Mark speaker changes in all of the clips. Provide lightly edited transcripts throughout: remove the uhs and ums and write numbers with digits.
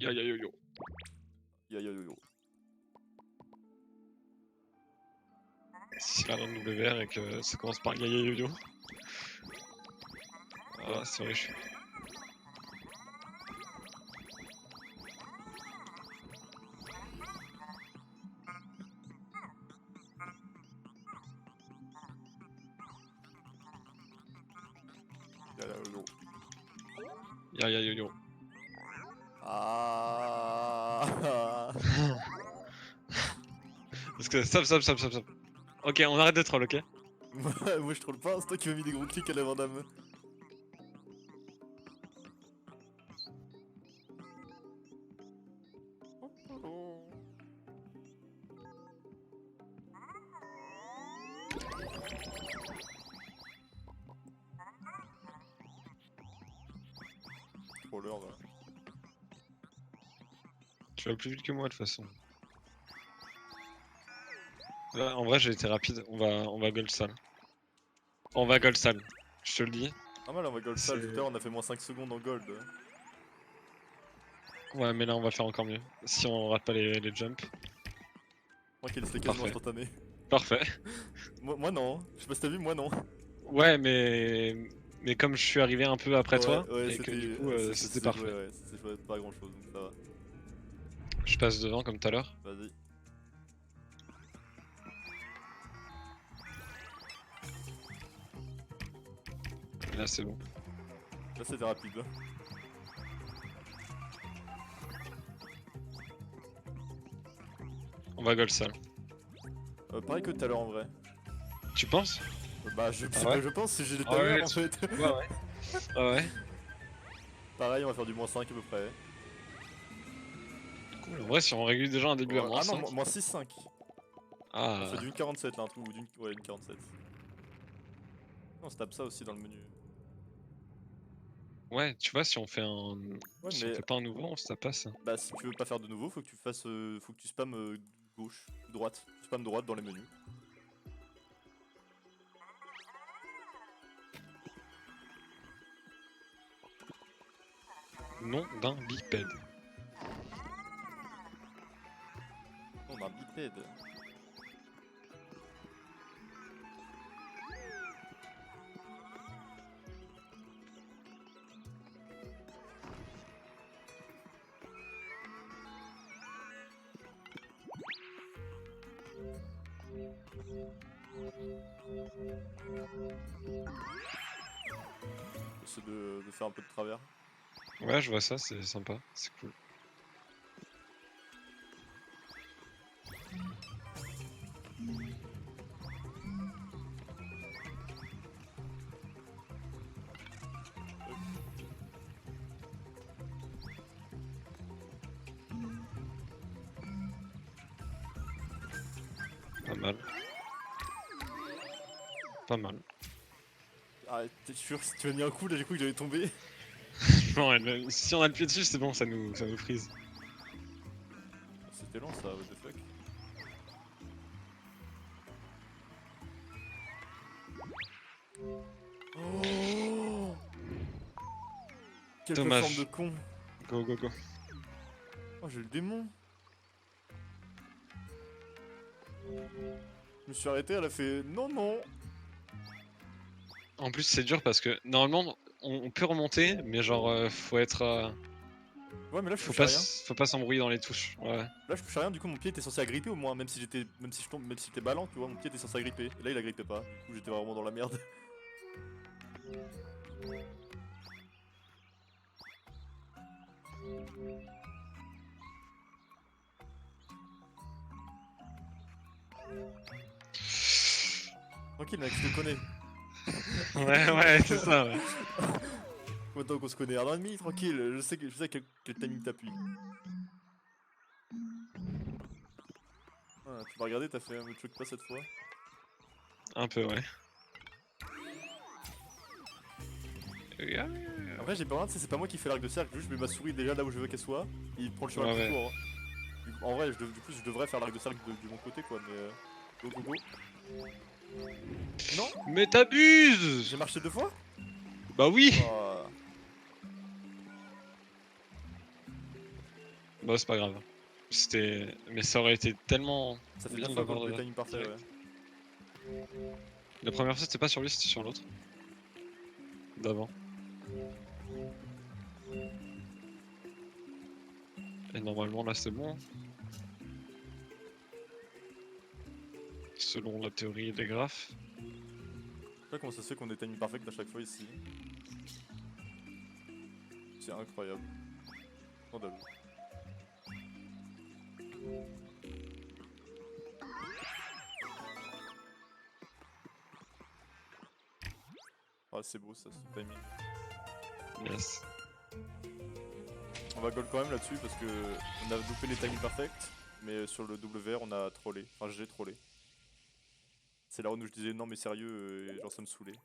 Speaker 1: Yo yo yo yo.
Speaker 2: Yo yo yo yo.
Speaker 1: Si rien de WR et que ça commence par yo yo yo yo. Ah, c'est vrai, je suis.
Speaker 2: Yo yo yo.
Speaker 1: Yo yo yo yo.
Speaker 2: Ah.
Speaker 1: Parce que stop. Ok, on arrête de troll, ok?
Speaker 2: Moi je troll pas, c'est toi qui m'as mis des gros clics à la Vandame. Troller va.
Speaker 1: Tu vas plus vite que moi de toute façon. Là, en vrai, j'ai été rapide. On va gold sale. On va gold sale. Je te le dis.
Speaker 2: Ah mal on va gold sale,
Speaker 1: C'est-
Speaker 2: tout à l'heure on a fait moins 5 secondes en gold.
Speaker 1: Ouais, mais là, on va faire encore mieux. Si on rate pas les jumps.
Speaker 2: Tranquille, c'était quasiment
Speaker 1: Parfait.
Speaker 2: instantané.
Speaker 1: Parfait.
Speaker 2: Moi non, je sais pas si t'as vu, moi non.
Speaker 1: Ouais, mais comme je suis arrivé un peu après toi,
Speaker 2: Ouais,
Speaker 1: et que du coup, c'était
Speaker 2: joué,
Speaker 1: parfait.
Speaker 2: ouais, ça s'est joué pas grand chose donc ça va.
Speaker 1: Je passe devant comme tout à l'heure.
Speaker 2: Vas-y.
Speaker 1: Là, c'est bon.
Speaker 2: Là c'était rapide.
Speaker 1: On va gold sale.
Speaker 2: Pareil que tout à l'heure en vrai.
Speaker 1: Tu penses?
Speaker 2: Bah je sais
Speaker 1: ouais
Speaker 2: pas, je pense si j'ai les
Speaker 1: Ah ouais,
Speaker 2: timers en fait.
Speaker 1: Ouais. Ah ouais.
Speaker 2: Pareil, on va faire du moins 5 à peu près.
Speaker 1: Cool. En vrai, si on régule déjà un début à
Speaker 2: Ouais,
Speaker 1: moins
Speaker 2: ah non,
Speaker 1: 5.
Speaker 2: moins 6-5.
Speaker 1: Ah.
Speaker 2: On fait du 1,47 là, un truc ou d'une. Ouais, une 47. On se tape ça aussi dans le menu.
Speaker 1: Ouais, tu vois, si on fait un.
Speaker 2: Ouais,
Speaker 1: Si on
Speaker 2: mais
Speaker 1: fait pas un nouveau, on se passe.
Speaker 2: bah si tu veux pas faire de nouveau, faut que tu fasses. Faut que tu spammes gauche, droite. Tu spammes droite dans les menus.
Speaker 1: Nom d'un bipède.
Speaker 2: On a un bipède. J'essaie de faire un peu de travers.
Speaker 1: Ouais, je vois ça, c'est sympa, c'est cool. Pas mal. Pas mal.
Speaker 2: Ah, t'es sûr que si tu as mis un coup là, j'ai cru que j'allais tomber.
Speaker 1: Non, si on a le pied dessus, c'est bon, ça nous freeze.
Speaker 2: C'était lent ça, what the fuck. Oh, quelle plateforme de
Speaker 1: Dommage.
Speaker 2: con.
Speaker 1: Go.
Speaker 2: Oh, j'ai le démon. Je me suis arrêté, elle a fait non.
Speaker 1: En plus, c'est dur parce que normalement, on peut remonter, mais genre, faut être.
Speaker 2: Ouais, mais là je touchais rien.
Speaker 1: Faut pas s'embrouiller dans les touches. Ouais.
Speaker 2: Là je touchais rien, du coup mon pied était censé agripper au moins, même si je tombe, même si j'étais ballant, tu vois, mon pied était censé agripper. Et là il agrippait pas, du coup j'étais vraiment dans la merde. Tranquille mec, je te connais.
Speaker 1: Ouais, c'est ça, ouais.
Speaker 2: Maintenant qu'on se connaît, 1 an et demi, tranquille, je sais quel timing t'appuies. Ah, tu vas regarder, t'as fait un me choque pas cette fois.
Speaker 1: Un peu, ouais.
Speaker 2: Après j'ai pas rien, tu sais, c'est pas moi qui fais l'arc de cercle, juste je mets ma souris déjà là où je veux qu'elle soit, et il prend le chemin le plus
Speaker 1: Ouais.
Speaker 2: court. Hein. En vrai, du coup je devrais faire l'arc de cercle de mon côté quoi, mais go. Non,
Speaker 1: Mais t'abuses!
Speaker 2: j'ai marché 2 fois.
Speaker 1: Bah oui!
Speaker 2: Oh.
Speaker 1: Bah, c'est pas grave. C'était. Mais ça aurait été tellement
Speaker 2: Ça fait
Speaker 1: bien
Speaker 2: 2
Speaker 1: de
Speaker 2: fois qu'on
Speaker 1: l'avoir
Speaker 2: le timing parfait,
Speaker 1: direct.
Speaker 2: ouais.
Speaker 1: La première fois, c'était pas sur lui, c'était sur l'autre. D'avant. Et normalement, là, c'est bon. Selon la théorie des graphes.
Speaker 2: Je sais pas comment ça se fait qu'on ait timing perfect à chaque fois ici. C'est incroyable. Scandaleux. Ah, c'est beau ça, ce timing.
Speaker 1: Yes.
Speaker 2: On va gold quand même là-dessus parce que on a loupé les timing perfect, mais sur le double vert on a trollé. Enfin, j'ai trollé. C'est là où je disais non mais sérieux, et genre ça me saoulait.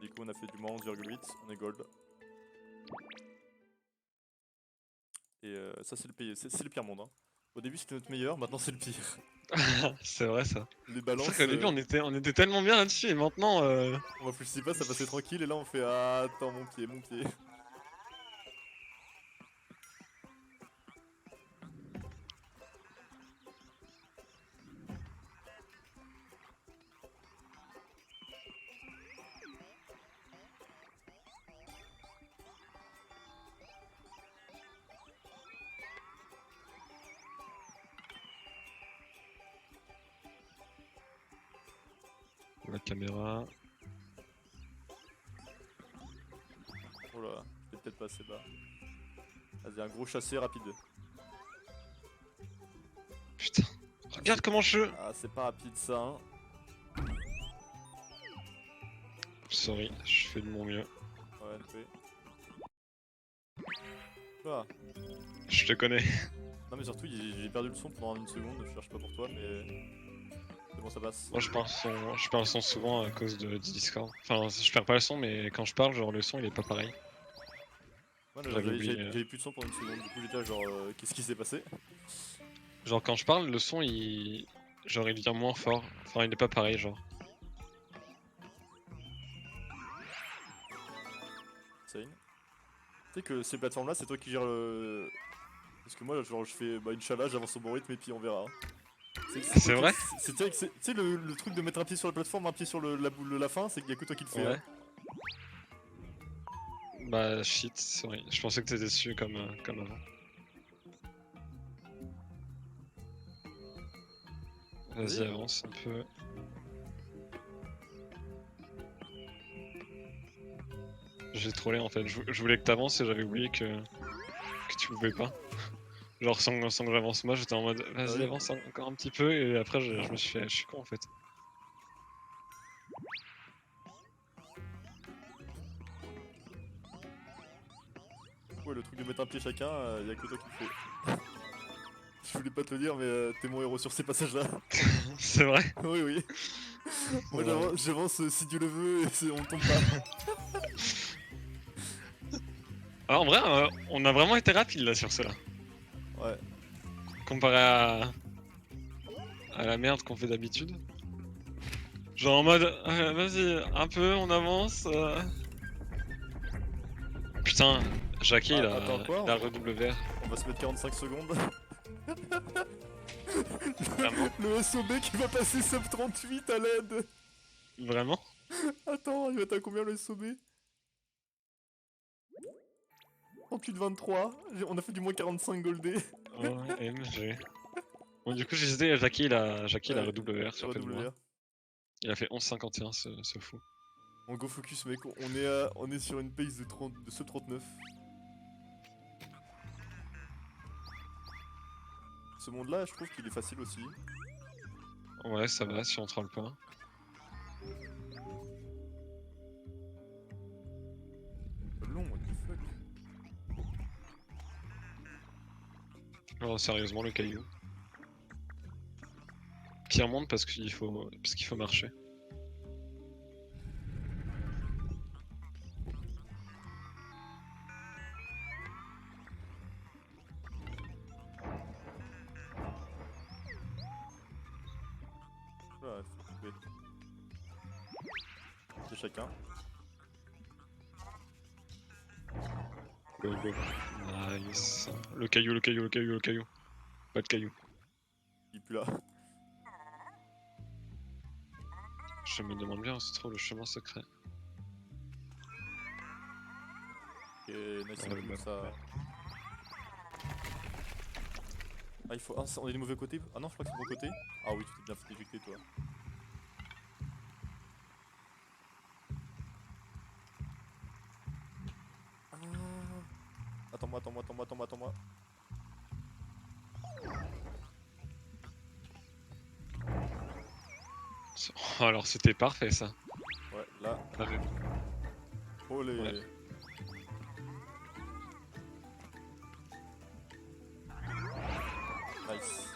Speaker 2: Du coup on a fait du moins 11,8, on est gold. Et ça c'est le pire, c'est le pire monde. Hein. Au début c'était notre meilleur, maintenant c'est le pire.
Speaker 1: C'est vrai ça.
Speaker 2: Les
Speaker 1: C'est vrai
Speaker 2: balances,
Speaker 1: qu'au début on était tellement bien là-dessus et maintenant
Speaker 2: on va plus pas, ça passait tranquille et là on fait ah attends mon pied, mon pied.
Speaker 1: la caméra.
Speaker 2: Oh là, j'étais peut-être pas assez bas. Vas-y, un gros chassé rapide.
Speaker 1: Putain. Regarde comment je.
Speaker 2: Ah c'est pas rapide ça hein.
Speaker 1: Sorry, je fais de mon mieux.
Speaker 2: Ouais, NP. Ah.
Speaker 1: Je te connais.
Speaker 2: Non mais surtout j'ai perdu le son pendant une seconde, je cherche pas pour toi mais c'est bon ça passe.
Speaker 1: Moi je perds le son souvent à cause du Discord. Enfin je perds pas le son mais quand je parle genre le son il est pas pareil.
Speaker 2: Ouais,
Speaker 1: J'avais oublié.
Speaker 2: j'avais plus de son pendant une seconde, du coup j'étais là genre qu'est-ce qui s'est passé?
Speaker 1: Genre quand je parle le son il. Genre il devient moins fort. Enfin il est pas pareil genre.
Speaker 2: Insane. Tu sais que ces plateformes là c'est toi qui gères le. Parce que moi genre je fais bah Inch'Allah j'avance au bon rythme et puis on verra.
Speaker 1: C'est vrai?
Speaker 2: Tu sais le truc de mettre un pied sur la plateforme, un pied sur la boule de la fin, c'est qu'il y a que toi qui le fais.
Speaker 1: Ouais.
Speaker 2: Hein.
Speaker 1: Bah shit, sorry. Je pensais que t'étais dessus comme avant. Vas-y
Speaker 2: Vas-y.
Speaker 1: avance un peu. J'ai trollé en fait, je voulais que t'avances et j'avais oublié que tu pouvais pas. Genre sans que j'avance moi, j'étais en mode
Speaker 2: Ah
Speaker 1: vas-y
Speaker 2: oui.
Speaker 1: avance encore un petit peu et après je me suis fait je suis con en fait.
Speaker 2: Ouais, le truc de mettre un pied chacun, y a que toi qui le fais. Je voulais pas te le dire, mais t'es mon héros sur ces passages-là.
Speaker 1: C'est vrai?
Speaker 2: Oui, oui. Moi
Speaker 1: Ouais.
Speaker 2: j'avance si Dieu le veut et on tombe pas.
Speaker 1: Ah, en vrai, on a vraiment été rapide là sur cela.
Speaker 2: Ouais.
Speaker 1: Comparé à la merde qu'on fait d'habitude. Genre en mode vas-y, un peu, on avance. Putain, Jackie
Speaker 2: Ah, attends quoi?
Speaker 1: il a redouble vert.
Speaker 2: On va se mettre 45 secondes.
Speaker 1: Vraiment?
Speaker 2: Le SOB qui va passer sub 38 à l'aide.
Speaker 1: Vraiment?
Speaker 2: Attends, il va être à combien le SOB? 38-23. On a fait du moins 45 goldés.
Speaker 1: OMG. Bon, du coup, j'ai hésité, Jackie il a
Speaker 2: Ouais,
Speaker 1: redouble vert sur
Speaker 2: redouble
Speaker 1: moi.
Speaker 2: R.
Speaker 1: Il a fait 11,51 ce fou.
Speaker 2: On go focus mec, on est sur une pace de sub 39. Ce monde là je trouve qu'il est facile aussi.
Speaker 1: Ouais, ça va si on troll pas.
Speaker 2: Long, what the fuck.
Speaker 1: Alors sérieusement, le caillou. Pire monde parce qu'il faut marcher.
Speaker 2: Ouais, faut couper. C'est chacun.
Speaker 1: Go, go. Nice. Le caillou, le caillou, le caillou, le caillou. Pas de caillou.
Speaker 2: Il est plus là.
Speaker 1: Je me demande bien où se trouve le chemin secret.
Speaker 2: Et nice,
Speaker 1: Ah,
Speaker 2: c'est
Speaker 1: le
Speaker 2: cool
Speaker 1: map.
Speaker 2: ça. Ah, il faut. Ah, on est du mauvais côté. Ah non, je crois que c'est le bon côté. Ah oui, tu t'es bien fait éjecter toi. Ah. Attends-moi, attends-moi, attends-moi, attends-moi, attends-moi.
Speaker 1: Oh, alors c'était parfait ça.
Speaker 2: Ouais, là.
Speaker 1: Ah, mais-
Speaker 2: Olé.
Speaker 1: Ouais.
Speaker 2: Nice.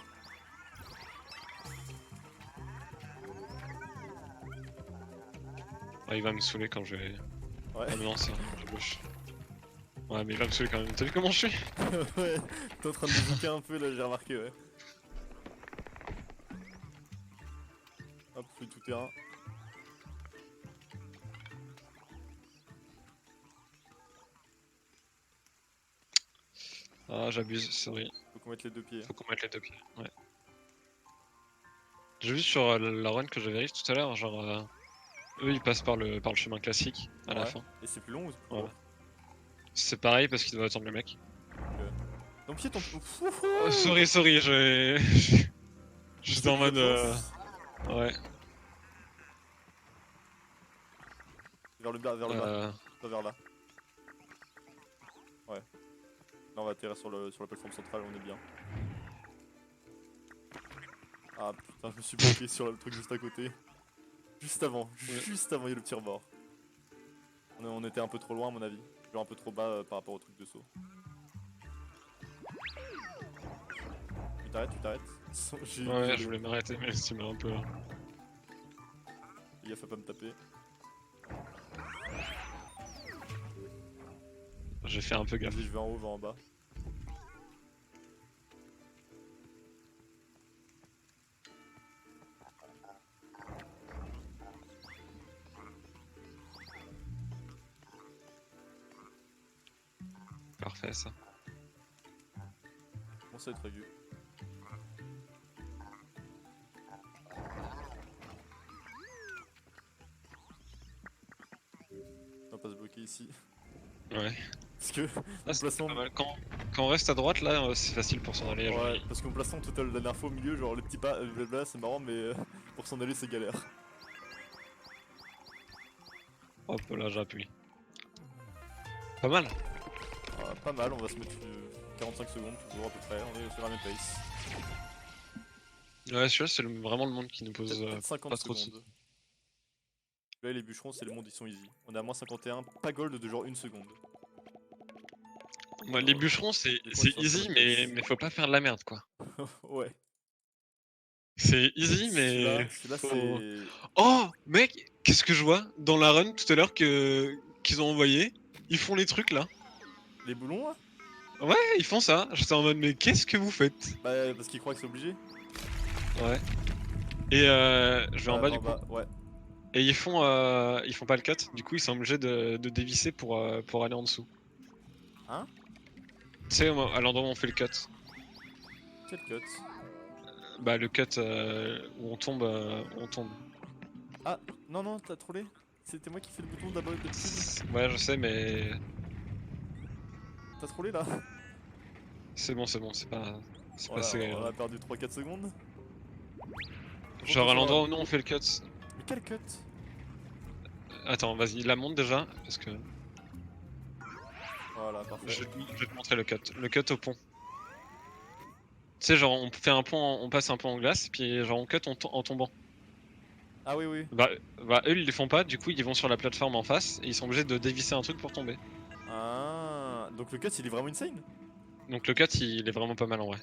Speaker 1: Ah, il va me saouler quand je vais.
Speaker 2: Ouais.
Speaker 1: Ah non, c'est à gauche. Ouais, mais il va me saouler quand même. T'as vu comment je suis?
Speaker 2: Ouais. T'es en train de me zouker un peu là, j'ai remarqué, ouais. Hop, fouille tout terrain.
Speaker 1: Ah, j'abuse, c'est vrai.
Speaker 2: Faut qu'on mette les deux pieds.
Speaker 1: Faut qu'on mette les deux pieds. Ouais. J'ai vu sur la run que j'avais riche tout à l'heure, genre. Eux ils passent par le chemin classique à la
Speaker 2: Ouais.
Speaker 1: fin.
Speaker 2: Et c'est plus long ou c'est plus
Speaker 1: Voilà.
Speaker 2: court?
Speaker 1: C'est pareil parce qu'ils doivent attendre le mec.
Speaker 2: Ton pied, ton.
Speaker 1: Oh, sorry, sorry, je. J'étais en mode. Ouais.
Speaker 2: Vers le bas, vers le bas.
Speaker 1: Euh...
Speaker 2: Pas vers là. Ouais. Là on va atterrir sur la plateforme centrale, on est bien. Ah putain, je me suis bloqué sur le truc juste à côté. Juste avant, juste avant, il y a le petit rebord. On était un peu trop loin à mon avis. Genre un peu trop bas par rapport au truc de saut. Tu t'arrêtes, tu t'arrêtes.
Speaker 1: Ouais, je voulais m'arrêter, mais tu m'as un peu.
Speaker 2: Fais gaffe à pas me taper.
Speaker 1: J'ai fait un peu gaffe.
Speaker 2: Vas-y, je vais en haut, va en bas.
Speaker 1: Parfait ça.
Speaker 2: Bon, ça va être vu. On va pas se bloquer ici.
Speaker 1: Ouais.
Speaker 2: Parce que
Speaker 1: Ah, c'est
Speaker 2: plaçant.
Speaker 1: pas mal. Quand on reste à droite là, c'est facile pour s'en aller.
Speaker 2: Ouais, parce qu'en plaçant tout à la dernière fois au milieu, genre les petits pas, blabla, c'est marrant, mais pour s'en aller, c'est galère.
Speaker 1: Hop là, j'appuie. Pas mal.
Speaker 2: Pas mal, on va se mettre 45 secondes toujours à peu près, on est sur la même pace.
Speaker 1: Ouais, celui-là, c'est vraiment le monde qui nous pose
Speaker 2: Peut-être 50
Speaker 1: pas trop de
Speaker 2: secondes. Là, les bûcherons, c'est le monde, ils sont easy. On est à moins 51, pas gold de genre 1 seconde.
Speaker 1: Moi, les bûcherons, c'est
Speaker 2: Les points, ils sont
Speaker 1: easy,
Speaker 2: sur notre
Speaker 1: mais faut pas faire de la merde quoi.
Speaker 2: Ouais.
Speaker 1: C'est easy, mais
Speaker 2: Celui-là,
Speaker 1: faut.
Speaker 2: c'est.
Speaker 1: Oh, mec, qu'est-ce que je vois dans la run tout à l'heure qu'ils ont envoyé? Ils font les trucs là.
Speaker 2: Les boulons, là?
Speaker 1: Ouais, ils font ça. J'étais en mode, mais qu'est-ce que vous faites?
Speaker 2: Bah, parce qu'ils croient que c'est obligé.
Speaker 1: Ouais. Et je vais en bas du
Speaker 2: En
Speaker 1: coup.
Speaker 2: bas, ouais.
Speaker 1: Et ils font pas le cut. Du coup, ils sont obligés de dévisser pour aller en dessous.
Speaker 2: Hein?
Speaker 1: Tu sais, à l'endroit où on fait le cut.
Speaker 2: Quel cut?
Speaker 1: Bah, le cut où on tombe, on tombe.
Speaker 2: Ah, non, non, t'as trollé? C'était moi qui fais le bouton d'abord d'habitude.
Speaker 1: Ouais, je sais, mais
Speaker 2: T'as trollé là?
Speaker 1: c'est bon, c'est pas
Speaker 2: Voilà,
Speaker 1: assez
Speaker 2: on
Speaker 1: grave.
Speaker 2: a perdu 3-4 secondes.
Speaker 1: Genre à l'endroit où nous on fait le cut.
Speaker 2: Mais quel cut?
Speaker 1: Attends, vas-y, la monte déjà, parce que
Speaker 2: Voilà, parfait.
Speaker 1: je vais te montrer le cut. Le cut au pont. Tu sais, genre on fait un pont, on passe un pont en glace, puis genre on cut en tombant.
Speaker 2: Ah oui, oui.
Speaker 1: Bah, eux ils les font pas, du coup ils vont sur la plateforme en face et ils sont obligés de dévisser un truc pour tomber.
Speaker 2: Ah, donc le cut il est vraiment insane?
Speaker 1: Donc le cut il est vraiment pas mal en vrai.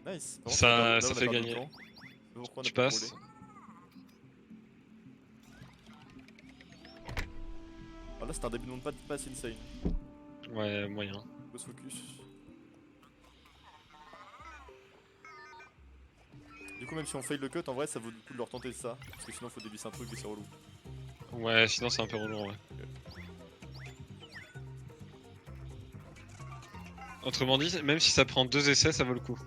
Speaker 2: Nice. Par contre,
Speaker 1: Ça,
Speaker 2: là,
Speaker 1: ça
Speaker 2: on a
Speaker 1: fait
Speaker 2: perdu le
Speaker 1: gagner.
Speaker 2: temps. Je sais pas pourquoi on a
Speaker 1: Tu
Speaker 2: pu troller.
Speaker 1: passes.
Speaker 2: Ah, là, c'est un début de monde pas assez insane.
Speaker 1: Ouais, moyen.
Speaker 2: Faut se focus. Du coup, même si on fail le cut, en vrai, ça vaut le coup de leur tenter ça. Parce que sinon, faut dévisser un truc et c'est relou.
Speaker 1: Ouais, sinon c'est un peu relou en vrai. Autrement dit, même si ça prend 2 essais, ça vaut le coup.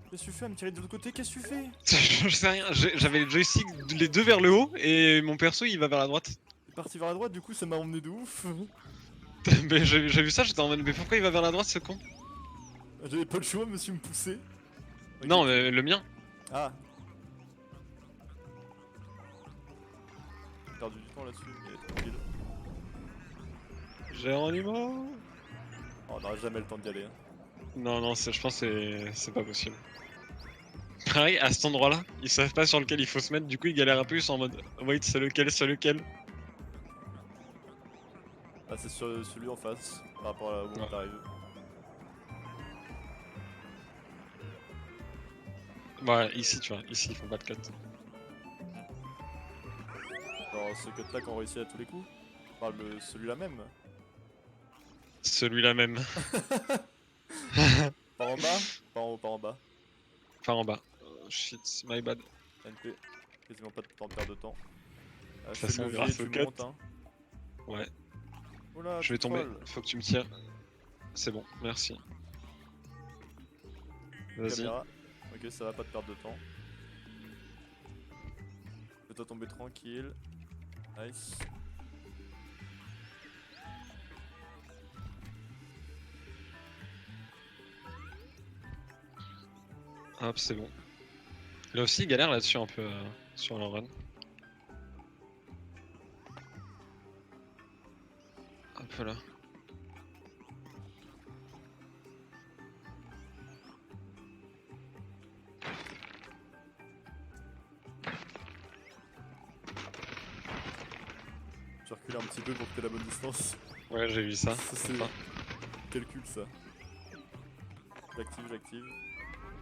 Speaker 2: Qu'est-ce que tu fais à me tirer de l'autre côté? Qu'est-ce que tu fais?
Speaker 1: Je sais rien, j'avais les joysticks les deux vers le haut et mon perso il va vers la droite.
Speaker 2: T'es parti vers la droite, du coup ça m'a emmené de ouf.
Speaker 1: Mais j'ai vu ça, j'étais en mode mais pourquoi il va vers la droite ce con?
Speaker 2: J'avais pas le choix, monsieur me poussait. Ok,
Speaker 1: Non,
Speaker 2: cool.
Speaker 1: le mien.
Speaker 2: Ah. J'ai perdu du temps là-dessus, mais tranquille.
Speaker 1: Géronimo.
Speaker 2: Oh, on n'aura jamais le temps d'y aller. Hein.
Speaker 1: Non, non, je pense que c'est pas possible. Pareil, à cet endroit-là, ils savent pas sur lequel il faut se mettre, du coup ils galèrent un peu, ils sont en mode wait, c'est lequel, c'est lequel.
Speaker 2: Ah, c'est sur celui en face, par rapport à où on
Speaker 1: Ouais.
Speaker 2: est arrivé.
Speaker 1: Ouais, ici tu vois, ici ils font pas de cut.
Speaker 2: Genre ce cut-là qu'on réussit à tous les coups. On parle de celui-là même.
Speaker 1: Celui-là même.
Speaker 2: Par en bas, par en haut, par en bas.
Speaker 1: Enfin en bas. Shit, my bad. De
Speaker 2: NP, quasiment pas de temps de perdre de temps.
Speaker 1: toute
Speaker 2: Fais le
Speaker 1: façon,
Speaker 2: levier et
Speaker 1: grâce au
Speaker 2: tu
Speaker 1: cut.
Speaker 2: montes. Hein.
Speaker 1: Ouais,
Speaker 2: Oula,
Speaker 1: je
Speaker 2: tu
Speaker 1: vais tomber,
Speaker 2: trolls.
Speaker 1: faut que tu me tires. C'est bon, merci. Vas-y.
Speaker 2: Caméra. Ok, ça va, pas de perdre de temps. Fais-toi tomber tranquille. Nice.
Speaker 1: Hop, c'est bon. Là aussi, il galère là-dessus un peu sur le run. Hop là.
Speaker 2: Je recule un petit peu pour que t'aies la bonne distance.
Speaker 1: Ouais, j'ai vu ça.
Speaker 2: Ça c'est
Speaker 1: Enfin,
Speaker 2: calcul ça. J'active, j'active.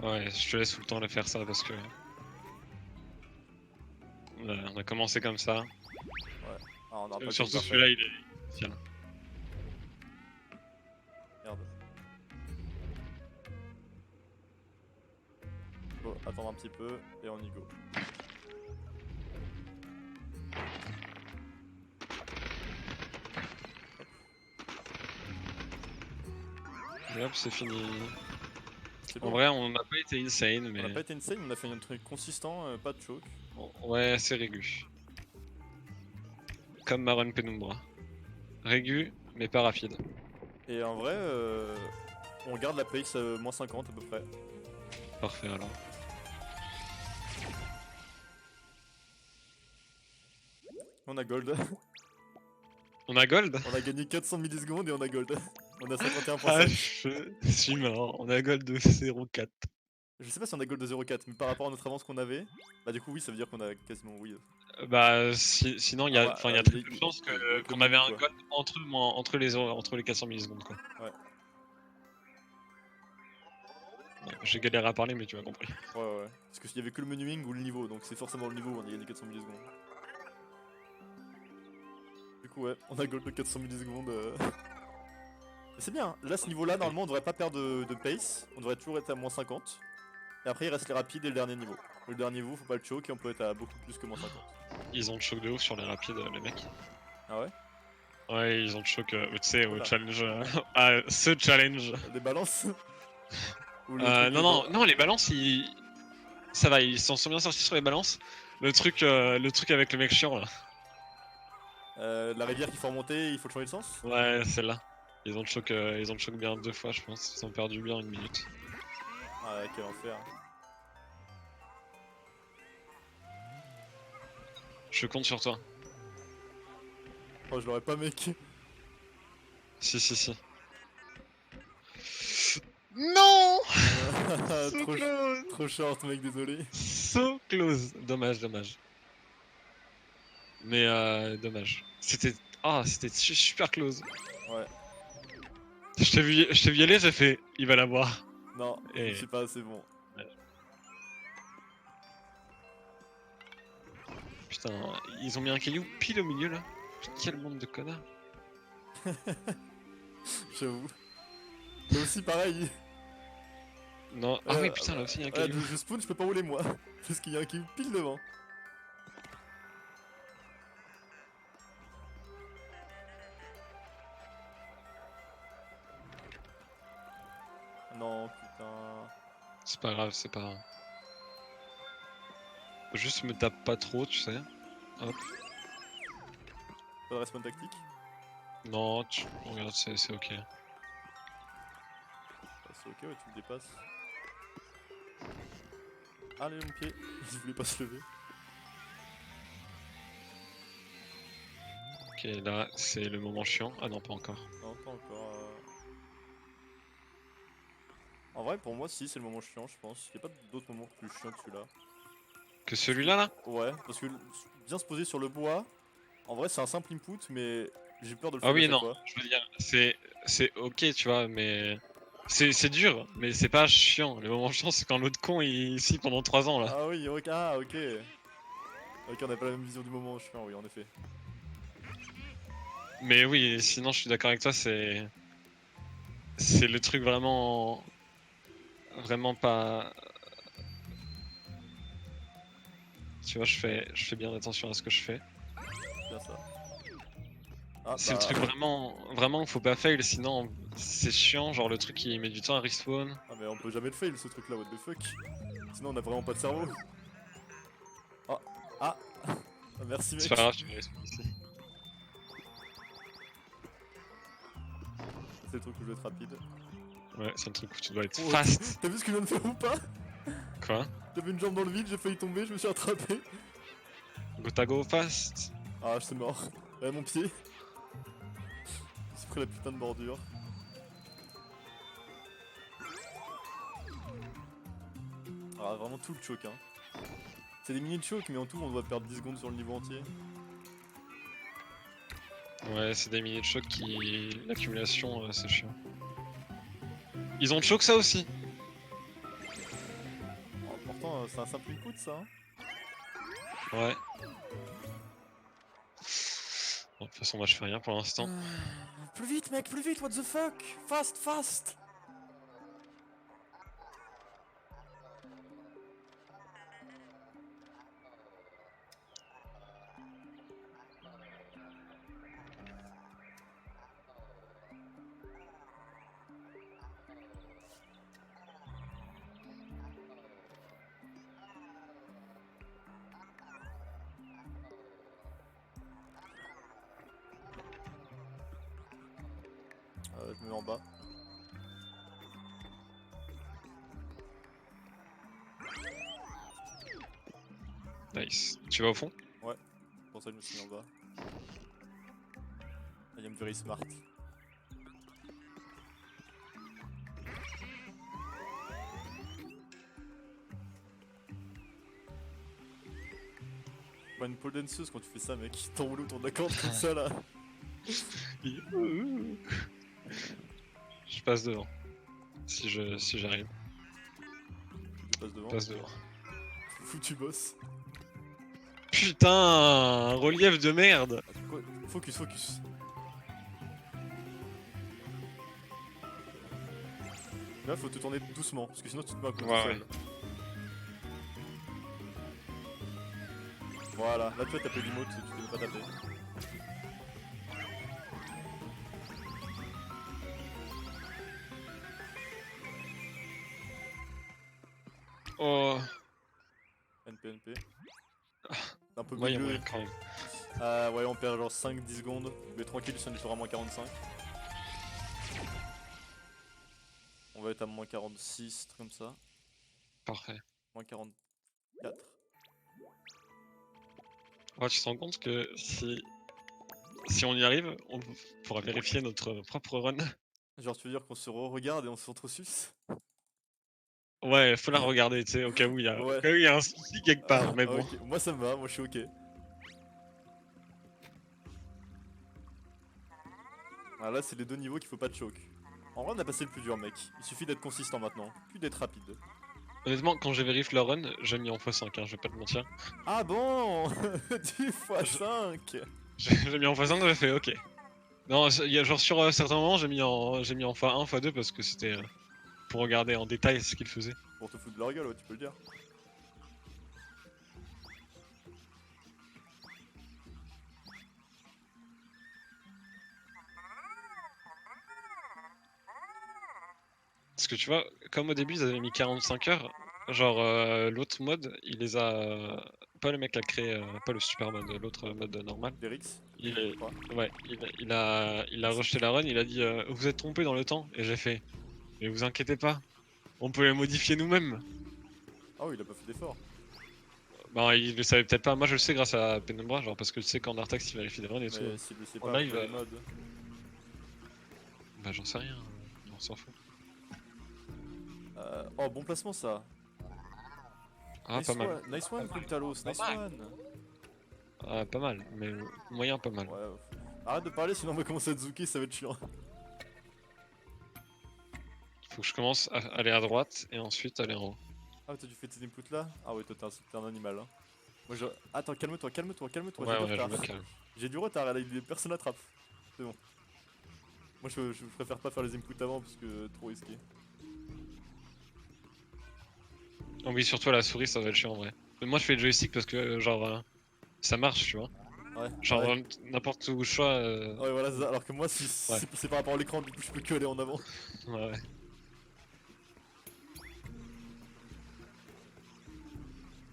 Speaker 1: ouais, je te laisse tout le temps de faire ça parce que on a commencé comme ça.
Speaker 2: Ah, on aura pas le
Speaker 1: Surtout
Speaker 2: time parfait.
Speaker 1: celui-là, il est fier.
Speaker 2: Merde. Faut attendre un petit peu et on y go.
Speaker 1: Et hop, c'est fini.
Speaker 2: C'est
Speaker 1: En
Speaker 2: beau.
Speaker 1: vrai, on n'a pas été insane,
Speaker 2: On
Speaker 1: mais
Speaker 2: a pas été insane, on a fait un truc consistant, pas de choke.
Speaker 1: ouais, c'est régu. Comme Maron Penumbra. Régu, mais pas rapide.
Speaker 2: Et en vrai, on garde la pace moins 50 à peu près.
Speaker 1: Parfait alors.
Speaker 2: On a gold.
Speaker 1: On a gold?
Speaker 2: On a gagné 400 millisecondes et on a gold. On a
Speaker 1: Ah,
Speaker 2: 51,5.
Speaker 1: je suis mort. On a gold de 0,4.
Speaker 2: Je sais pas si on a gold de 0,4, mais par rapport à notre avance qu'on avait, bah du coup oui, ça veut dire qu'on a quasiment oui.
Speaker 1: Bah, sinon, il y
Speaker 2: Ah
Speaker 1: a,
Speaker 2: ouais,
Speaker 1: enfin, il y a très
Speaker 2: les-
Speaker 1: peu de chances
Speaker 2: avec le
Speaker 1: qu'on avait
Speaker 2: menu,
Speaker 1: un
Speaker 2: quoi.
Speaker 1: gold entre les 400 millisecondes, quoi.
Speaker 2: Ouais.
Speaker 1: Ouais, j'ai galéré à parler, mais tu m'as compris.
Speaker 2: Ouais, ouais. Parce qu'il y avait que le menuing ou le niveau, donc c'est forcément le niveau où on a gagné 400 millisecondes. Du coup, ouais, on a gold de 400 millisecondes. C'est bien, là, ce niveau-là, normalement, on devrait pas perdre de pace. On devrait toujours être à moins 50. Et après, il reste les rapides et le dernier niveau. Le dernier niveau, faut pas le choke et on peut être à beaucoup plus que moins 50.
Speaker 1: Ils ont le choc de ouf sur les rapides, les mecs.
Speaker 2: Ah ouais?
Speaker 1: Ouais, ils ont le choc, tu sais, au
Speaker 2: Oula.
Speaker 1: challenge. À ce challenge.
Speaker 2: Les balances? Ou le truc
Speaker 1: Non,
Speaker 2: dans...
Speaker 1: non, non, les balances, ça va, ils s'en sont bien sortis sur les balances. Le truc avec le mec chiant, là.
Speaker 2: La rivière qu'il faut remonter, il faut changer de sens?
Speaker 1: Ouais, celle-là. Ils ont le choc bien 2 fois, je pense. Ils ont perdu bien 1 minute.
Speaker 2: Ah ouais, quel enfer.
Speaker 1: Je compte sur toi.
Speaker 2: Oh, je l'aurais pas, mec.
Speaker 1: Si, si, si. Non! So
Speaker 2: trop,
Speaker 1: close!
Speaker 2: trop short, mec, désolé.
Speaker 1: So close! Dommage, dommage. Mais dommage. C'était super close.
Speaker 2: Ouais.
Speaker 1: Je t'ai vu y aller, j'ai fait, il va l'avoir.
Speaker 2: Non, je
Speaker 1: Et
Speaker 2: suis pas assez bon.
Speaker 1: putain, ils ont mis un caillou pile au milieu là. Quel monde de connards.
Speaker 2: J'avoue. Là aussi, pareil.
Speaker 1: Non. Ah oui, putain, là aussi, il y a un
Speaker 2: Regarde,
Speaker 1: caillou.
Speaker 2: je spawn, je peux pas rouler moi. Parce qu'il y a un caillou pile devant. Non, putain.
Speaker 1: C'est pas grave, c'est pas. Juste me tape pas trop, tu sais. Hop.
Speaker 2: Pas de respawn tactique.
Speaker 1: Non, regarde, c'est ok.
Speaker 2: Bah, c'est ok, ouais, tu me dépasses. Allez, mon pied. Il voulait pas se lever.
Speaker 1: Ok, là, c'est le moment chiant. Ah non, pas encore.
Speaker 2: Non, pas encore. En vrai, pour moi, si, c'est le moment chiant, je pense. Il y a pas d'autres moments plus chiants que celui-là.
Speaker 1: Que celui-là, là?
Speaker 2: Ouais, parce que bien se poser sur le bois, en vrai, c'est un simple input, mais j'ai peur de le
Speaker 1: Ah
Speaker 2: fail à
Speaker 1: oui,
Speaker 2: chaque
Speaker 1: non,
Speaker 2: fois.
Speaker 1: je veux dire, c'est ok, tu vois, mais. C'est dur, mais c'est pas chiant. Le moment chiant, c'est quand l'autre con il est ici pendant 3 ans, là.
Speaker 2: Ah oui, ok, ah, ok. Ok, on n'a pas la même vision du moment chiant, oui, en effet.
Speaker 1: Mais oui, sinon, je suis d'accord avec toi, c'est le truc vraiment. Vraiment pas. Tu vois, je fais bien attention à ce que je fais.
Speaker 2: Bien ça. Ah,
Speaker 1: C'est le
Speaker 2: bah.
Speaker 1: truc vraiment, faut pas fail, sinon c'est chiant, genre le truc qui met du temps à respawn.
Speaker 2: Ah, mais on peut jamais le fail ce truc là, what the fuck. Sinon, on a vraiment pas de cerveau. Ah, ah. Ah, merci,
Speaker 1: C'est
Speaker 2: mec.
Speaker 1: pas grave, tu me respawns ici.
Speaker 2: C'est le truc où je vais être rapide.
Speaker 1: Ouais, c'est le truc où tu dois être
Speaker 2: Oh,
Speaker 1: fast.
Speaker 2: t'as vu ce que je viens de faire ou pas?
Speaker 1: Quoi?
Speaker 2: J'avais une jambe dans le vide, j'ai failli tomber, je me suis attrapé.
Speaker 1: Gotago fast.
Speaker 2: Ah, je suis mort. Ouais, mon pied. J'ai pris la putain de bordure. Ah, vraiment tout le choke, hein. C'est des mini choke, mais en tout, on doit perdre 10 secondes sur le niveau entier.
Speaker 1: Ouais, c'est des mini de choc qui. L'accumulation, c'est chiant. Ils ont choc ça aussi.
Speaker 2: Oh, pourtant, c'est un simple input, ça. Hein.
Speaker 1: Ouais. Bon, de toute façon, moi je fais rien pour l'instant.
Speaker 2: Plus vite, mec, plus vite, what the fuck? Fast, fast! Je me mets en bas.
Speaker 1: Nice. Tu vas au fond?
Speaker 2: Ouais, c'est pour ça que je me suis mis en bas. I am very smart. Pas une pole danceuse quand tu fais ça, mec. T'enroules autour de la corde comme ça, là.
Speaker 1: Je passe devant. Si j'arrive.
Speaker 2: Tu passes devant.
Speaker 1: Je passe devant.
Speaker 2: Foutu boss.
Speaker 1: Putain, relief de merde.
Speaker 2: Quoi Focus, focus. Là, faut te tourner doucement, parce que sinon tu te mets à côté
Speaker 1: Ouais,
Speaker 2: seul. Voilà, là tu vas taper l'emote, tu devais pas taper.
Speaker 1: Oh.
Speaker 2: NP. Un peu
Speaker 1: Ouais, y'a
Speaker 2: milieu.
Speaker 1: moyen quand même.
Speaker 2: Ouais, on perd genre 5-10 secondes. Mais tranquille, on est sur un moins 45. On va être à moins 46, truc comme ça.
Speaker 1: Parfait.
Speaker 2: Moins 44.
Speaker 1: Ouais, tu te rends compte que si on y arrive, on pourra vérifier notre propre run.
Speaker 2: Genre, tu veux dire qu'on se re-regarde et on se retrouve.
Speaker 1: Ouais, faut la regarder, tu sais, au cas où
Speaker 2: Ouais.
Speaker 1: au cas où il y a un souci quelque part, mais bon.
Speaker 2: Ok, moi ça me va, moi je suis ok. Ah, là, c'est les deux niveaux qu'il faut pas de choke. En vrai, on a passé le plus dur, mec. Il suffit d'être consistant maintenant, plus d'être rapide.
Speaker 1: Honnêtement, quand j'ai vérifié le run, j'ai mis en x5, hein, je vais pas te mentir.
Speaker 2: Ah bon 10 x 5.
Speaker 1: J'ai mis en x5, j'ai fait ok. Non, il y a genre sur certains moments, j'ai mis en x1, x2 parce que c'était pour regarder en détail ce qu'il faisait.
Speaker 2: Pour te foutre de leur gueule, ouais, tu peux le dire.
Speaker 1: Parce que tu vois, comme au début ils avaient mis 45 heures, genre l'autre mode, il les a. Pas le mec qui a créé, pas le super mode, l'autre mode normal.
Speaker 2: Derix.
Speaker 1: Il est...
Speaker 2: Quoi.
Speaker 1: Ouais, il a rejeté la run, il a dit vous êtes trompé dans le temps. Et j'ai fait mais vous inquiétez pas, on peut les modifier nous-mêmes.
Speaker 2: Ah oui, il a pas fait d'effort.
Speaker 1: Bah il le savait peut-être pas, moi je le sais grâce à Penumbra, genre parce que tu sais qu'en Artax il vérifie des runs et tout.
Speaker 2: Mais s'il le sait
Speaker 1: En
Speaker 2: pas,
Speaker 1: live,
Speaker 2: pourquoi les modes?
Speaker 1: bah j'en sais rien, on s'en fout.
Speaker 2: Oh, bon placement ça.
Speaker 1: Ah
Speaker 2: Nice
Speaker 1: pas mal.
Speaker 2: one, nice one, Quintalos, nice one.
Speaker 1: Ah pas mal, mais moyen pas mal.
Speaker 2: Ouais, arrête de parler sinon on va commencer à zouker, ça va être chiant.
Speaker 1: Faut que je commence à aller à droite et ensuite aller en haut.
Speaker 2: Ah, toi tu fais tes inputs là? Ah ouais, toi t'es un animal. Hein. Moi je. Attends, calme-toi, calme-toi, calme-toi, j'ai
Speaker 1: Ouais
Speaker 2: du
Speaker 1: ouais, je
Speaker 2: retard.
Speaker 1: me calme.
Speaker 2: J'ai du retard, là, personne n'attrape. C'est bon. Moi je préfère pas faire les inputs avant parce que trop risqué.
Speaker 1: Oh oui, surtout à la souris ça va être chiant en vrai. Mais moi je fais le joystick parce que genre ça marche, tu vois.
Speaker 2: Ouais,
Speaker 1: Genre
Speaker 2: ouais.
Speaker 1: n'importe où je sois.
Speaker 2: Ouais, voilà, c'est ça. Alors que moi, si
Speaker 1: Ouais.
Speaker 2: c'est par rapport à l'écran, du coup, je peux que aller en avant.
Speaker 1: Ouais.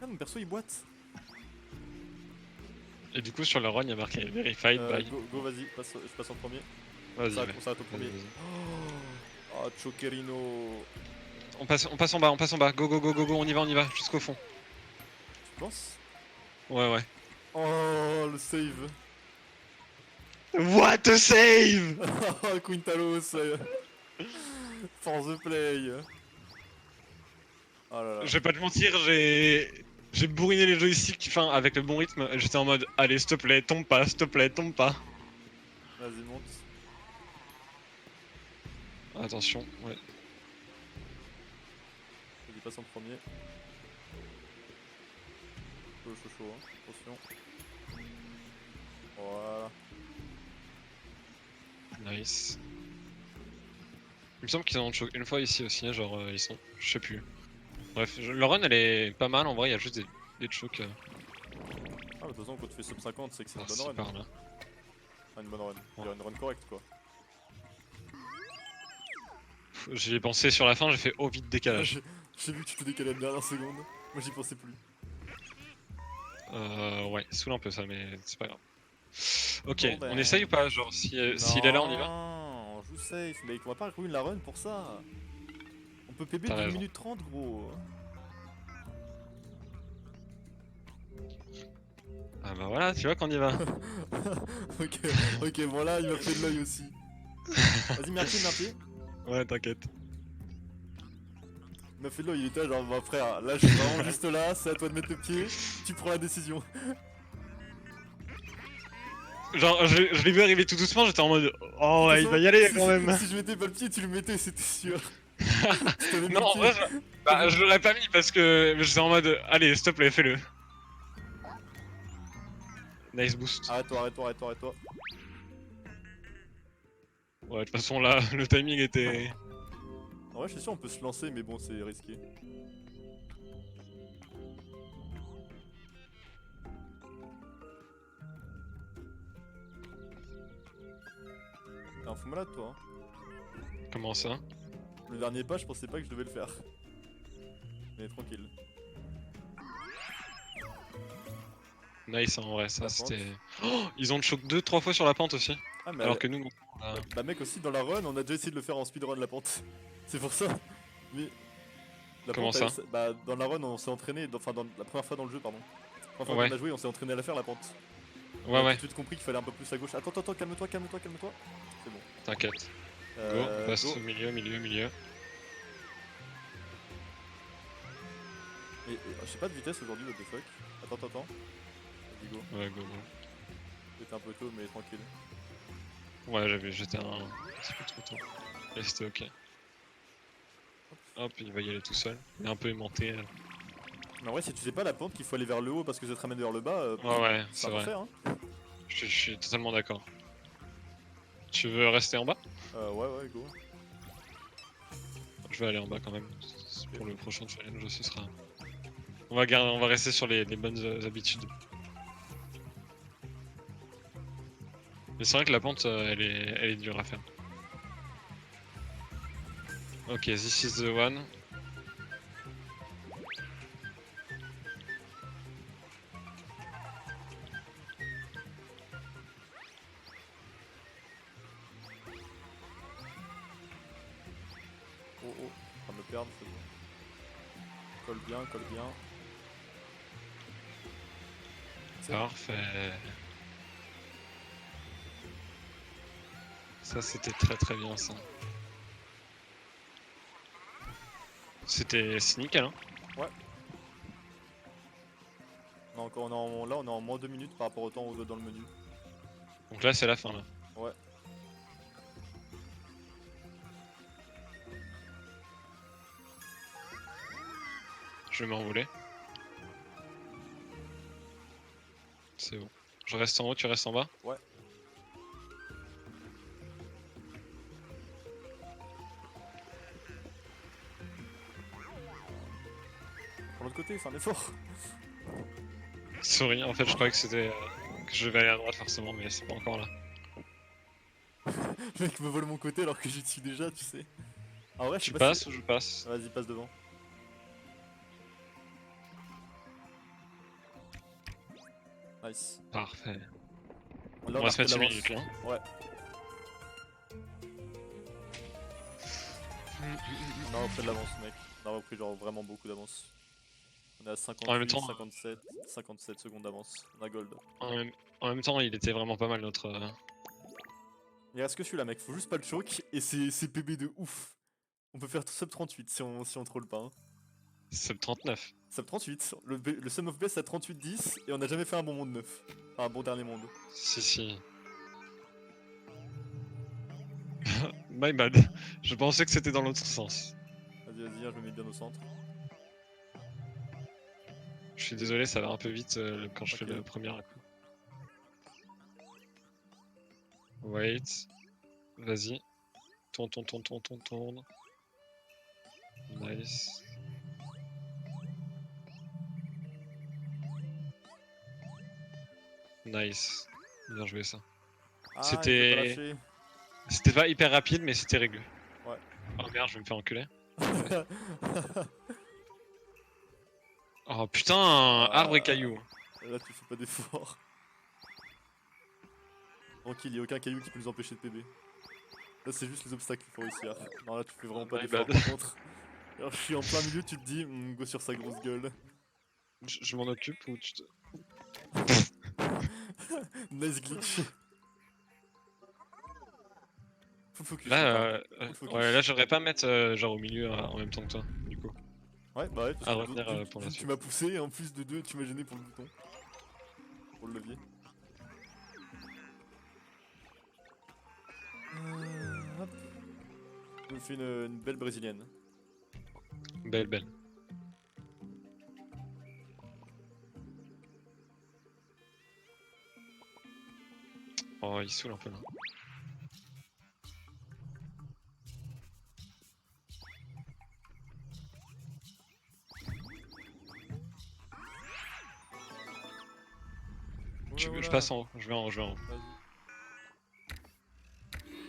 Speaker 2: Ah, mon perso il boite.
Speaker 1: Et du coup sur le run il y a marqué Verified by.
Speaker 2: Go, vas-y, je passe en premier.
Speaker 1: Vas-y.
Speaker 2: Ça,
Speaker 1: Ouais.
Speaker 2: on s'arrête au premier.
Speaker 1: Vas-y.
Speaker 2: Oh, Chokerino.
Speaker 1: On passe en bas, on passe en bas. Go go go go go, on y va, jusqu'au fond.
Speaker 2: Tu penses?
Speaker 1: Ouais ouais.
Speaker 2: Oh, le save.
Speaker 1: What a save!
Speaker 2: Oh, Quintalos. For the play. Oh là là.
Speaker 1: Je vais pas te mentir, j'ai bourriné les joysticks, enfin avec le bon rythme. J'étais en mode allez s'il te plaît, tombe pas, s'il te plaît, tombe pas.
Speaker 2: Vas-y, monte.
Speaker 1: Attention, ouais.
Speaker 2: Vas-y, passe en premier. Chaud, hein. Attention. Voilà.
Speaker 1: Nice. Il me semble qu'ils en ont choqué une fois ici aussi, genre ils sont. Je sais plus. Bref, le run elle est pas mal en vrai, il y a juste des chokes.
Speaker 2: Ah, de toute façon, quand tu fais sub 50, c'est que c'est une bonne
Speaker 1: Par-ci
Speaker 2: run.
Speaker 1: par-là.
Speaker 2: Ah, une bonne run. Je veux dire, une run correcte, quoi.
Speaker 1: J'y ai pensé sur la fin, j'ai fait oh vite décalage.
Speaker 2: J'ai vu que tu t'es décalé à la dernière seconde. Moi, j'y pensais plus.
Speaker 1: Ouais, saoule un peu ça, mais c'est pas grave. Ok,
Speaker 2: Bon, ben...
Speaker 1: on essaye ou pas? Genre, s'il est là, on y va?
Speaker 2: Non, on joue safe, mec. On va pas ruiner la run pour ça. On peut PB
Speaker 1: T'as
Speaker 2: d'une
Speaker 1: raison.
Speaker 2: minute 30, gros.
Speaker 1: Ah bah voilà, tu vois qu'on y va.
Speaker 2: Ok, bon là, il m'a fait de l'œil aussi. Vas-y, mets un pied.
Speaker 1: Ouais, t'inquiète.
Speaker 2: Il m'a fait de l'œil, il était là, genre, bah frère, là, je suis vraiment juste là, c'est à toi de mettre le pied, tu prends la décision.
Speaker 1: Genre, je l'ai vu arriver tout doucement, j'étais en mode oh
Speaker 2: De
Speaker 1: ouais,
Speaker 2: toute
Speaker 1: il va
Speaker 2: façon,
Speaker 1: y aller quand même.
Speaker 2: si je mettais pas le pied, tu le mettais, c'était sûr. Si t'avais mis
Speaker 1: Non,
Speaker 2: le
Speaker 1: en
Speaker 2: pied.
Speaker 1: vrai, bah, je l'aurais pas mis parce que j'étais en mode allez, s'il te plaît, fais-le. Nice boost.
Speaker 2: Arrête-toi.
Speaker 1: Ouais, de toute façon, là, le timing était.
Speaker 2: En vrai, je suis sûr, on peut se lancer, mais bon, c'est risqué. T'es un fou malade, toi. Hein.
Speaker 1: Comment ça?
Speaker 2: Le dernier pas, je pensais pas que je devais le faire. Mais tranquille.
Speaker 1: Nice, en vrai, ça
Speaker 2: La
Speaker 1: c'était. Oh, ils ont choc 2-3 fois sur la pente aussi.
Speaker 2: Ah, mais
Speaker 1: Alors que nous, non.
Speaker 2: bah mec, aussi, dans la run, on a déjà essayé de le faire en speedrun, la pente. C'est pour ça. Mais... La
Speaker 1: Comment
Speaker 2: pente,
Speaker 1: ça?
Speaker 2: bah, dans la run, on s'est entraîné, enfin, dans la première fois dans le jeu, pardon. La première fois
Speaker 1: Ouais.
Speaker 2: qu'on a joué, on s'est entraîné à la faire, la pente. On
Speaker 1: Ouais,
Speaker 2: a tout
Speaker 1: ouais,
Speaker 2: de suite compris qu'il fallait un peu plus à gauche. Attends, calme-toi. C'est bon.
Speaker 1: t'inquiète. Go, on passe au milieu.
Speaker 2: Et j'ai pas de vitesse aujourd'hui, what the fuck. Attends. Vas-y, go.
Speaker 1: Ouais, go.
Speaker 2: J'étais un peu tôt, mais tranquille.
Speaker 1: Ouais, j'étais un petit peu trop tôt. Et c'était ok. Hop, il va y aller tout seul. Il est un peu aimanté.
Speaker 2: Mais en vrai, si tu sais pas la pente qu'il faut aller vers le haut parce que ça te ramène vers le bas,
Speaker 1: Ouais,
Speaker 2: ça
Speaker 1: c'est
Speaker 2: va
Speaker 1: vrai.
Speaker 2: faire, hein.
Speaker 1: Je suis totalement d'accord. Tu veux rester en bas?
Speaker 2: Ouais, go.
Speaker 1: Je vais aller en bas quand même. Pour le prochain challenge, ce sera. On va rester sur les bonnes habitudes. Mais c'est vrai que la pente, elle est dure à faire. Ok, this is the one.
Speaker 2: Oh oh, on va me perdre, c'est bon. Colle bien, colle bien.
Speaker 1: Parfait. Ça c'était très bien ça. C'est nickel hein.
Speaker 2: Ouais. Non, encore, là on est en moins 2 minutes par rapport au temps où on doit dans le menu.
Speaker 1: Donc là c'est la fin là.
Speaker 2: Ouais.
Speaker 1: Je vais m'envoler. C'est bon. Je reste en haut, tu restes en bas?
Speaker 2: Ouais. Pour l'autre côté, c'est un effort.
Speaker 1: Sorry, en fait je croyais que c'était que je vais aller à droite forcément, mais c'est pas encore là.
Speaker 2: Le mec me vole mon côté alors que j'y suis déjà, tu sais. Ah ouais, je sais
Speaker 1: Tu
Speaker 2: pas
Speaker 1: passes
Speaker 2: si...
Speaker 1: ou je passe?
Speaker 2: Vas-y, passe devant. Nice.
Speaker 1: Parfait.
Speaker 2: Là,
Speaker 1: On
Speaker 2: on
Speaker 1: va
Speaker 2: a
Speaker 1: se
Speaker 2: repris de
Speaker 1: mettre 6
Speaker 2: l'avance.
Speaker 1: minutes là.
Speaker 2: Ouais. On a repris de l'avance, mec. On a repris genre vraiment beaucoup d'avance. On est à
Speaker 1: En même
Speaker 2: 58,
Speaker 1: temps,
Speaker 2: 57 secondes d'avance. On a gold.
Speaker 1: en même temps, il était vraiment pas mal notre.
Speaker 2: Il reste que celui-là, mec. Faut juste pas le choke et c'est PB de ouf. On peut faire sub 38 si on troll pas. Hein.
Speaker 1: Sub 39.
Speaker 2: Sub 38. Le sum of best à 38-10 et on a jamais fait un bon monde 9. Enfin, un bon dernier monde.
Speaker 1: Si. My bad. Je pensais que c'était dans l'autre sens.
Speaker 2: Vas-y, je me mets bien au centre.
Speaker 1: Je suis désolé, ça va un peu vite quand je fais le premier coup. Wait. Vas-y. Tourne. Nice. Nice. Bien joué ça.
Speaker 2: Ah,
Speaker 1: C'était pas hyper rapide, mais c'était réglé.
Speaker 2: Ouais.
Speaker 1: Oh merde, je vais me faire enculer. Oh putain, arbre et caillou.
Speaker 2: Là, tu fais pas d'effort. Tranquille, y'a aucun caillou qui peut nous empêcher de PB. Là, c'est juste les obstacles qu'il faut réussir. Non, là, tu fais vraiment pas
Speaker 1: My
Speaker 2: d'effort
Speaker 1: bad.
Speaker 2: par contre. Alors, je suis en plein milieu, tu te dis, go sur sa grosse gueule.
Speaker 1: Je m'en occupe ou tu te...
Speaker 2: Nice glitch. Full focus.
Speaker 1: Là,
Speaker 2: Full focus.
Speaker 1: ouais, là j'aurais pas mettre genre au milieu en même temps que toi, du coup.
Speaker 2: Ouais, bah ouais, parce
Speaker 1: À
Speaker 2: que
Speaker 1: retenir pour la
Speaker 2: tu
Speaker 1: suite.
Speaker 2: m'as poussé et en plus de deux, tu m'as gêné pour le bouton. Pour le levier. Hop. On fait une belle brésilienne.
Speaker 1: Belle. Oh, il saoule un peu là. Je passe en haut, je vais en haut.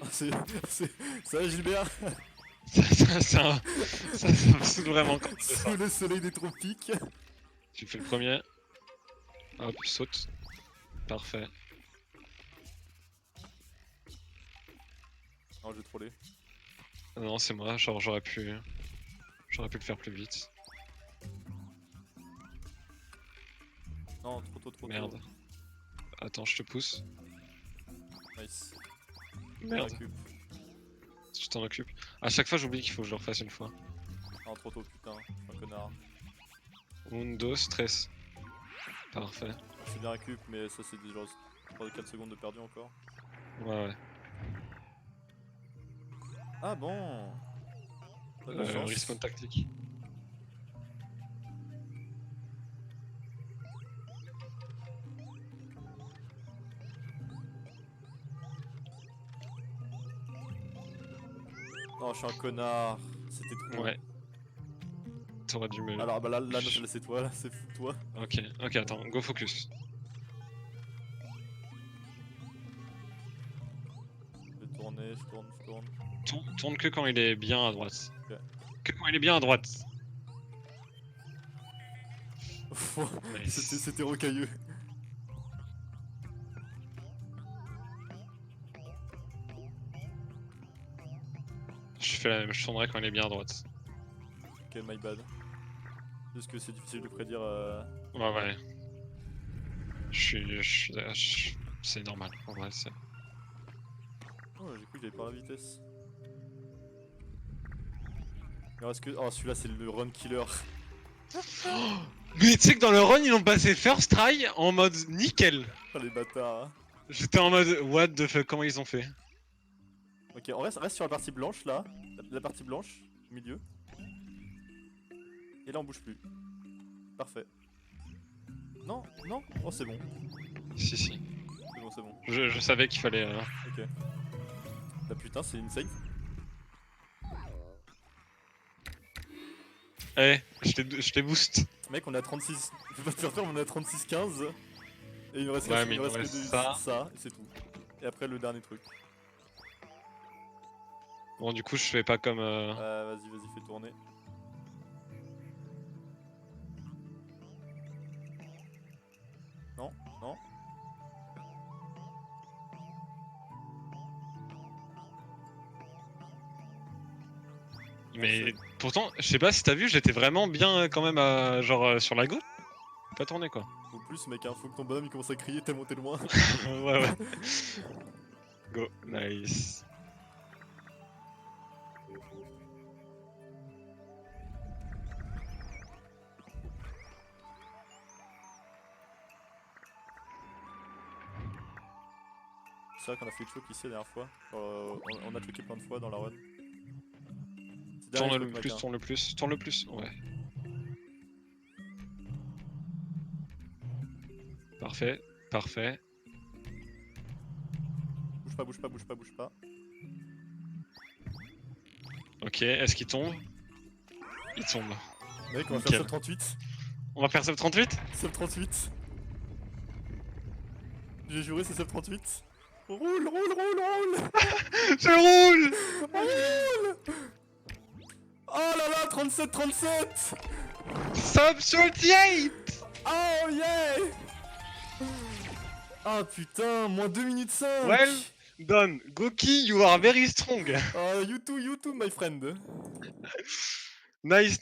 Speaker 2: Vas-y. Ah, ça va, Gilbert?
Speaker 1: Ça me saoule vraiment quand tu fais ça.
Speaker 2: Sous le soleil des tropiques.
Speaker 1: Tu fais le premier. Hop, saute. Parfait.
Speaker 2: Non, j'ai trollé.
Speaker 1: Non, c'est moi, genre j'aurais pu le faire plus vite.
Speaker 2: Non, trop
Speaker 1: Merde.
Speaker 2: tôt.
Speaker 1: Attends, je te pousse.
Speaker 2: Nice.
Speaker 1: Merde.
Speaker 2: Récup.
Speaker 1: Je t'en occupe. À chaque fois, j'oublie qu'il faut que je le refasse une fois.
Speaker 2: Non, trop tôt, putain. Je suis un connard.
Speaker 1: Undo, stress. Parfait.
Speaker 2: C'est bien récup, mais ça, c'est genre 3-4 secondes de perdu encore.
Speaker 1: Ouais.
Speaker 2: Ah bon. T'as de la chance.
Speaker 1: Respawn tactique.
Speaker 2: Non, je suis un connard. C'était trop.
Speaker 1: Ouais. T'aurais dû me...
Speaker 2: Alors bah là c'est toi, là c'est toi.
Speaker 1: Ok, ok, attends, go focus.
Speaker 2: Je vais tourner, je tourne.
Speaker 1: Tourne que quand il est bien à droite.
Speaker 2: Ok.
Speaker 1: Que quand il est bien à droite. Nice.
Speaker 2: C'était rocailleux.
Speaker 1: Je fais la même, je tournerai quand il est bien à droite.
Speaker 2: Ok, my bad. Parce que c'est difficile de prédire.
Speaker 1: Ouais. C'est normal, en vrai, c'est...
Speaker 2: Oh, j'ai cru que j'avais pas la vitesse. Alors est-ce que. Oh, celui-là c'est le run killer.
Speaker 1: Mais tu sais que dans le run, ils l'ont passé first try en mode nickel.
Speaker 2: Oh, les bâtards. Hein.
Speaker 1: J'étais en mode what the fuck, comment ils ont fait?
Speaker 2: Ok, on reste sur la partie blanche là. La partie blanche, au milieu. Et là on bouge plus. Parfait. Non. Oh, c'est bon.
Speaker 1: Si.
Speaker 2: C'est bon.
Speaker 1: Je savais qu'il fallait...
Speaker 2: Ok. Bah putain, c'est une safe.
Speaker 1: Eh, je t'ai boost.
Speaker 2: Mec, on est à 36. Je vais pas te faire peur, on est à 36-15. Et il nous reste,
Speaker 1: Ouais, mais
Speaker 2: il nous reste que
Speaker 1: ça.
Speaker 2: et c'est tout. Et après le dernier truc.
Speaker 1: Bon, du coup, je fais pas comme...
Speaker 2: Vas-y, fais tourner. Non.
Speaker 1: Mais pourtant, je sais pas si t'as vu, j'étais vraiment bien quand même genre sur la gauche. Pas tourné quoi.
Speaker 2: Au plus, mec, hein, faut que ton bonhomme il commence à crier tellement t'es loin.
Speaker 1: ouais. Go, nice.
Speaker 2: C'est vrai qu'on a fait choke ici la dernière fois. On a choqué plein de fois dans la run.
Speaker 1: Tourne le plus, ouais. Parfait.
Speaker 2: Bouge pas.
Speaker 1: Ok, est-ce qu'il tombe? Il tombe.
Speaker 2: Mec, on va
Speaker 1: Nickel.
Speaker 2: faire sub 38.
Speaker 1: On va faire sub 38?
Speaker 2: Sub 38. J'ai juré, c'est sub 38. Roule.
Speaker 1: Je roule.
Speaker 2: Oh là là, 37.
Speaker 1: Sub 38.
Speaker 2: Oh yeah. Ah putain, moins 2 minutes 5.
Speaker 1: Well done. Goki, you are very strong.
Speaker 2: You too, my friend.
Speaker 1: Nice.